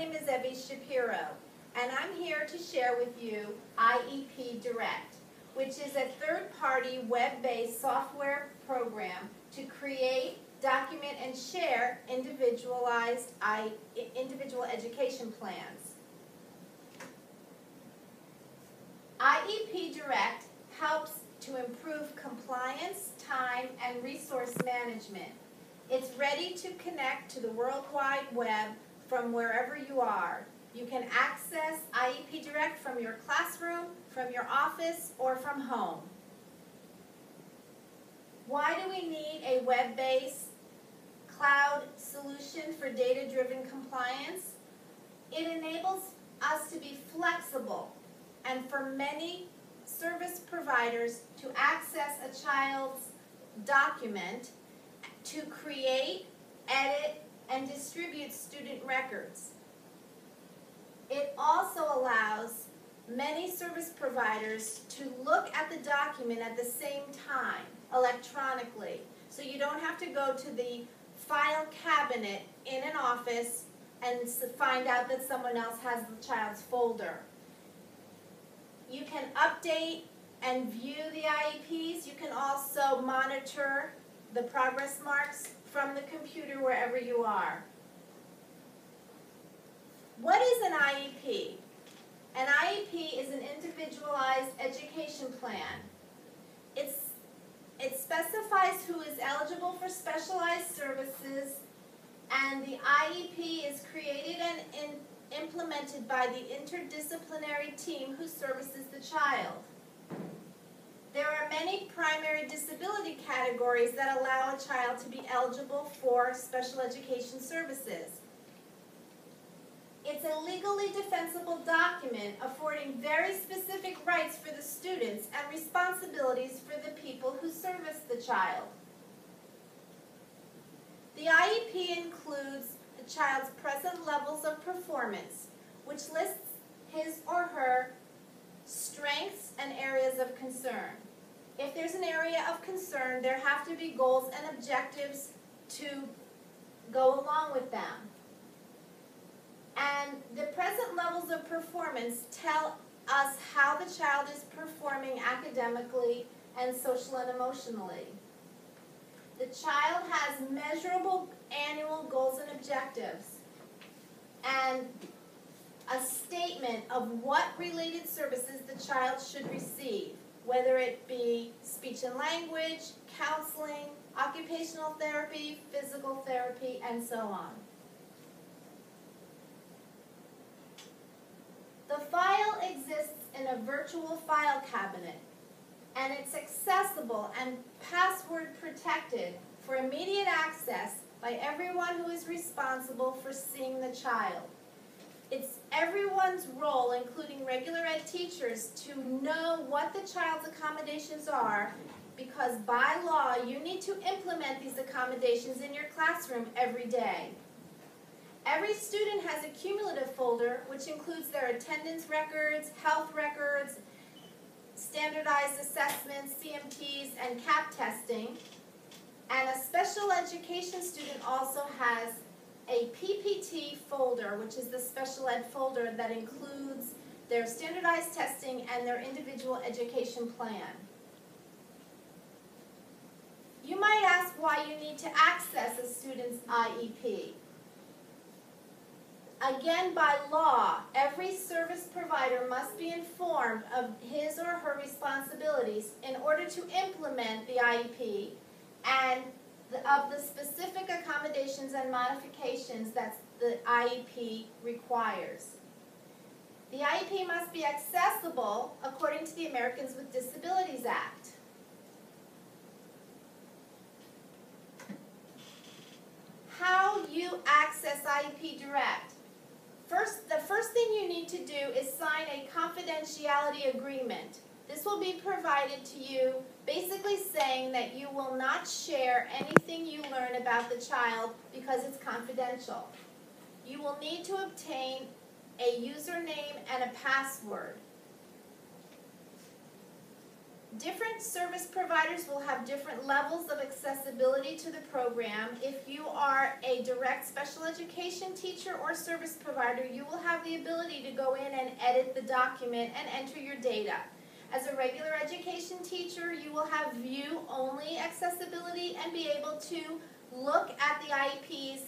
name is Evie Shapiro, and I'm here to share with you IEPDIRECT, which is a third-party web-based software program to create, document, and share individual education plans. IEPDIRECT helps to improve compliance, time, and resource management. It's ready to connect to the World Wide Web from wherever you are. You can access IEPDIRECT from your classroom, from your office, or from home. Why do we need a web-based cloud solution for data-driven compliance? It enables us to be flexible and for many service providers to access a child's document to create, edit, and distribute student records. It also allows many service providers to look at the document at the same time, electronically, so you don't have to go to the file cabinet in an office and find out that someone else has the child's folder. You can update and view the IEPs. You can also monitor the progress marks from the computer wherever you are. What is an IEP? An IEP is an individualized education plan. It specifies who is eligible for specialized services, and the IEP is created and implemented by the interdisciplinary team who services the child. There are many primary disability categories that allow a child to be eligible for special education services. It's a legally defensible document affording very specific rights for the students and responsibilities for the people who service the child. The IEP includes the child's present levels of performance, which lists his or her strengths and areas of concern. If there's an area of concern, there have to be goals and objectives to go along with them. And the present levels of performance tell us how the child is performing academically and social and emotionally. The child has measurable annual goals and objectives, and a statement of what related services the child should receive, whether it be speech and language, counseling, occupational therapy, physical therapy, and so on. The file exists in a virtual file cabinet, and it's accessible and password protected for immediate access by everyone who is responsible for seeing the child. It's everyone's role, including regular ed teachers, to know what the child's accommodations are, because by law you need to implement these accommodations in your classroom every day. Every student has a cumulative folder which includes their attendance records, health records, standardized assessments, CMTs, and CAP testing. And a special education student also has a PPT folder, which is the special ed folder that includes their standardized testing and their individual education plan. You might ask why you need to access a student's IEP. Again, by law, every service provider must be informed of his or her responsibilities in order to implement the IEP and of the specific accommodations and modifications that the IEP requires. The IEP must be accessible according to the Americans with Disabilities Act. How you access IEPDIRECT. The first thing you need to do is sign a confidentiality agreement. This will be provided to you, basically saying that you will not share anything you learn about the child because it's confidential. You will need to obtain a username and a password. Different service providers will have different levels of accessibility to the program. If you are a direct special education teacher or service provider, you will have the ability to go in and edit the document and enter your data. As a regular education teacher, you will have view-only accessibility and be able to look at the IEPs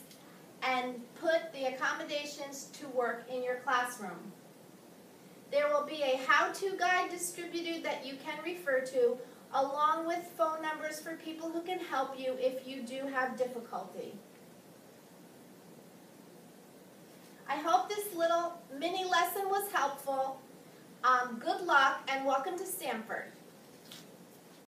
and put the accommodations to work in your classroom. There will be a how-to guide distributed that you can refer to, along with phone numbers for people who can help you if you do have difficulty. I hope this little mini lesson was helpful. Good luck and welcome to Stanford.